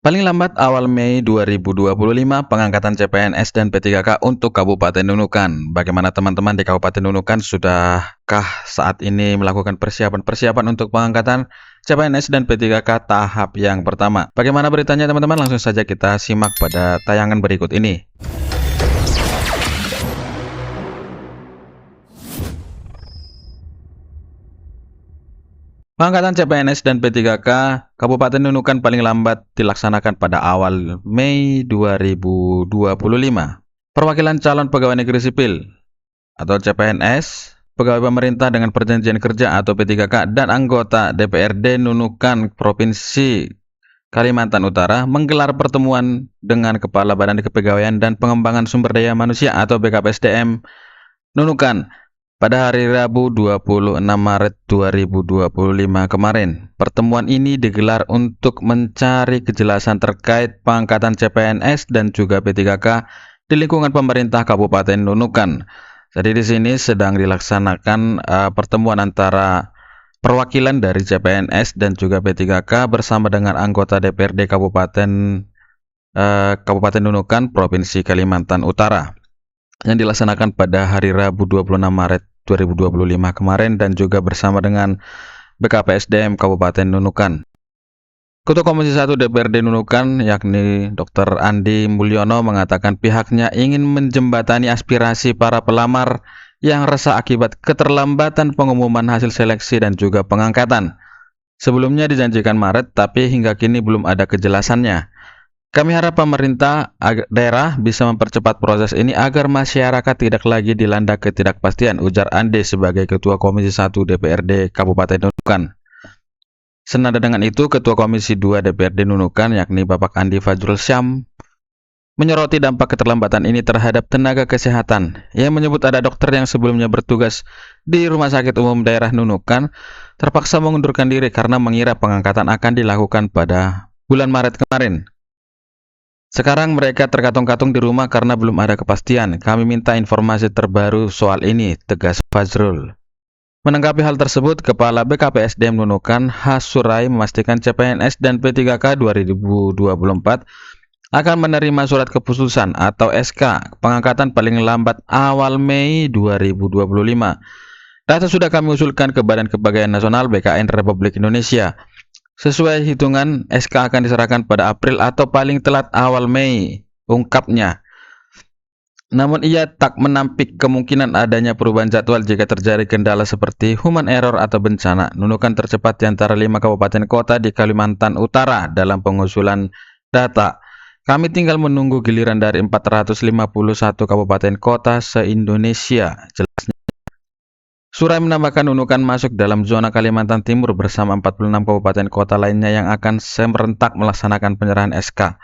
Paling lambat awal Mei 2025 pengangkatan CPNS dan P3K untuk Kabupaten Nunukan. Bagaimana teman-teman di Kabupaten Nunukan, sudahkah saat ini melakukan persiapan untuk pengangkatan CPNS dan P3K tahap yang pertama? Bagaimana beritanya teman-teman? Langsung saja kita simak pada tayangan berikut ini. Pengangkatan CPNS dan P3K Kabupaten Nunukan paling lambat dilaksanakan pada awal Mei 2025. Perwakilan calon pegawai negeri sipil atau CPNS, pegawai pemerintah dengan perjanjian kerja atau P3K, dan anggota DPRD Nunukan Provinsi Kalimantan Utara menggelar pertemuan dengan Kepala Badan Kepegawaian dan Pengembangan Sumber Daya Manusia atau BKPSDM Nunukan pada hari Rabu 26 Maret 2025 kemarin. Pertemuan ini digelar untuk mencari kejelasan terkait pengangkatan CPNS dan juga P3K di lingkungan pemerintah Kabupaten Nunukan. Jadi di sini sedang dilaksanakan pertemuan antara perwakilan dari CPNS dan juga P3K bersama dengan anggota DPRD Kabupaten Nunukan Provinsi Kalimantan Utara yang dilaksanakan pada hari Rabu 26 Maret 2025 kemarin dan juga bersama dengan BKPSDM Kabupaten Nunukan. Ketua Komisi 1 DPRD Nunukan yakni Dr. Andi Mulyono mengatakan pihaknya ingin menjembatani aspirasi para pelamar yang resah akibat keterlambatan pengumuman hasil seleksi dan juga pengangkatan. Sebelumnya dijanjikan Maret, tapi hingga kini belum ada kejelasannya. Kami harap pemerintah daerah bisa mempercepat proses ini agar masyarakat tidak lagi dilanda ketidakpastian, ujar Ande sebagai Ketua Komisi 1 DPRD Kabupaten Nunukan. Senada dengan itu, Ketua Komisi 2 DPRD Nunukan yakni Bapak Andi Fajrul Syam menyoroti dampak keterlambatan ini terhadap tenaga kesehatan. Ia menyebut ada dokter yang sebelumnya bertugas di Rumah Sakit Umum Daerah Nunukan terpaksa mengundurkan diri karena mengira pengangkatan akan dilakukan pada bulan Maret kemarin. Sekarang mereka terkatung-katung di rumah karena belum ada kepastian. Kami minta informasi terbaru soal ini, tegas Fajrul. Menanggapi hal tersebut, Kepala BKPSDM Nunukan Hasurai memastikan CPNS dan P3K 2024 akan menerima surat keputusan atau SK pengangkatan paling lambat awal Mei 2025. Data sudah kami usulkan ke Badan Kepegawaian Nasional BKN Republik Indonesia. Sesuai hitungan, SK akan diserahkan pada April atau paling telat awal Mei, ungkapnya. Namun ia tak menampik kemungkinan adanya perubahan jadwal jika terjadi kendala seperti human error atau bencana. Nunukan tercepat di antara 5 kabupaten kota di Kalimantan Utara dalam pengusulan data. Kami tinggal menunggu giliran dari 451 kabupaten kota se-Indonesia, jelasnya. Surai menambahkan Nunukan masuk dalam zona Kalimantan Timur bersama 46 kabupaten kota lainnya yang akan serentak melaksanakan penyerahan SK.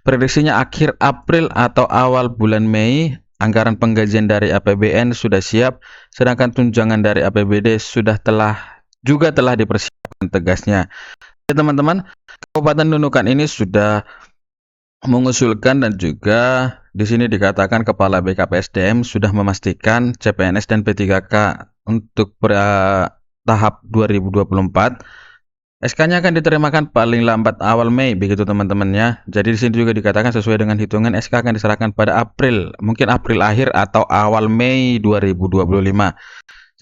Prediksinya akhir April atau awal bulan Mei. Anggaran penggajian dari APBN sudah siap, sedangkan tunjangan dari APBD juga telah dipersiapkan, tegasnya. Ya, teman-teman, Kabupaten Nunukan ini sudah mengusulkan dan juga di sini dikatakan Kepala BKPSDM sudah memastikan CPNS dan P3K untuk tahap 2024 SK-nya akan diterimakan paling lambat awal Mei, begitu teman-temannya. Jadi di sini juga dikatakan sesuai dengan hitungan SK akan diserahkan pada April, mungkin April akhir atau awal Mei 2025.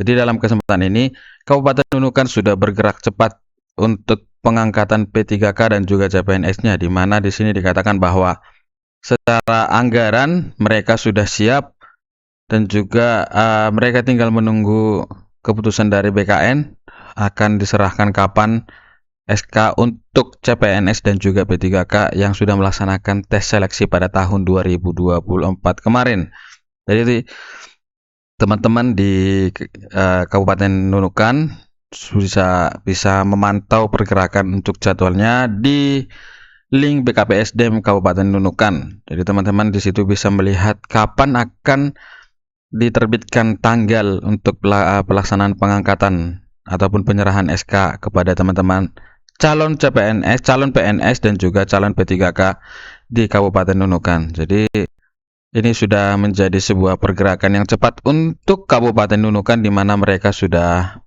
Jadi dalam kesempatan ini Kabupaten Nunukan sudah bergerak cepat untuk pengangkatan P3K dan juga CPNS-nya, di mana di sini dikatakan bahwa secara anggaran mereka sudah siap dan juga mereka tinggal menunggu keputusan dari BKN akan diserahkan kapan SK untuk CPNS dan juga P3K yang sudah melaksanakan tes seleksi pada tahun 2024 kemarin. Jadi teman-teman di Kabupaten Nunukan bisa memantau pergerakan untuk jadwalnya di link BKPSDM Kabupaten Nunukan. Jadi teman-teman di situ bisa melihat kapan akan diterbitkan tanggal untuk pelaksanaan pengangkatan ataupun penyerahan SK kepada teman-teman calon CPNS, calon PNS dan juga calon P3K di Kabupaten Nunukan. Jadi ini sudah menjadi sebuah pergerakan yang cepat untuk Kabupaten Nunukan, di mana mereka sudah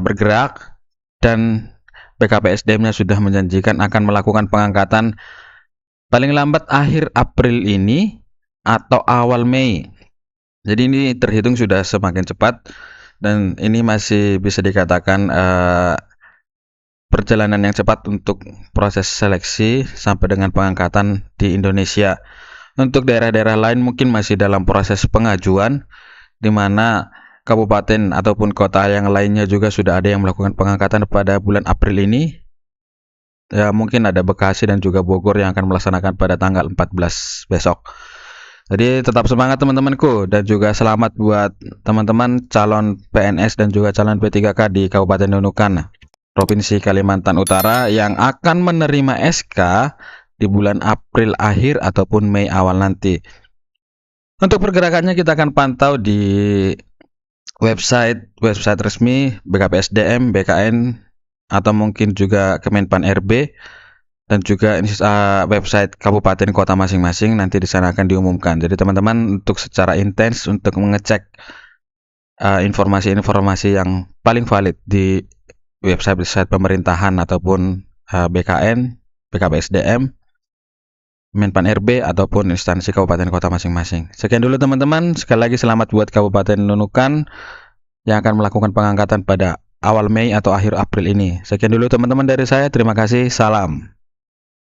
bergerak dan BKPSDM-nya sudah menjanjikan akan melakukan pengangkatan paling lambat akhir April ini atau awal Mei. Jadi ini terhitung sudah semakin cepat, dan ini masih bisa dikatakan perjalanan yang cepat untuk proses seleksi sampai dengan pengangkatan di Indonesia. Untuk daerah-daerah lain mungkin masih dalam proses pengajuan, di mana kabupaten ataupun kota yang lainnya juga sudah ada yang melakukan pengangkatan pada bulan April ini. Ya, mungkin ada Bekasi dan juga Bogor yang akan melaksanakan pada tanggal 14 besok. Jadi tetap semangat teman-temanku, dan juga selamat buat teman-teman calon PNS dan juga calon P3K di Kabupaten Nunukan, Provinsi Kalimantan Utara yang akan menerima SK di bulan April akhir ataupun Mei awal nanti. Untuk pergerakannya kita akan pantau di website resmi BKPSDM, BKN, atau mungkin juga Kemenpan RB, dan juga website kabupaten kota masing-masing. Nanti di sana akan diumumkan. Jadi teman-teman untuk secara intens untuk mengecek informasi-informasi yang paling valid di website pemerintahan ataupun BKN, BKPSDM, Menpan RB ataupun instansi kabupaten kota masing-masing. Sekian dulu teman-teman. Sekali lagi selamat buat Kabupaten Nunukan yang akan melakukan pengangkatan pada awal Mei atau akhir April ini. Sekian dulu teman-teman dari saya. Terima kasih. Salam.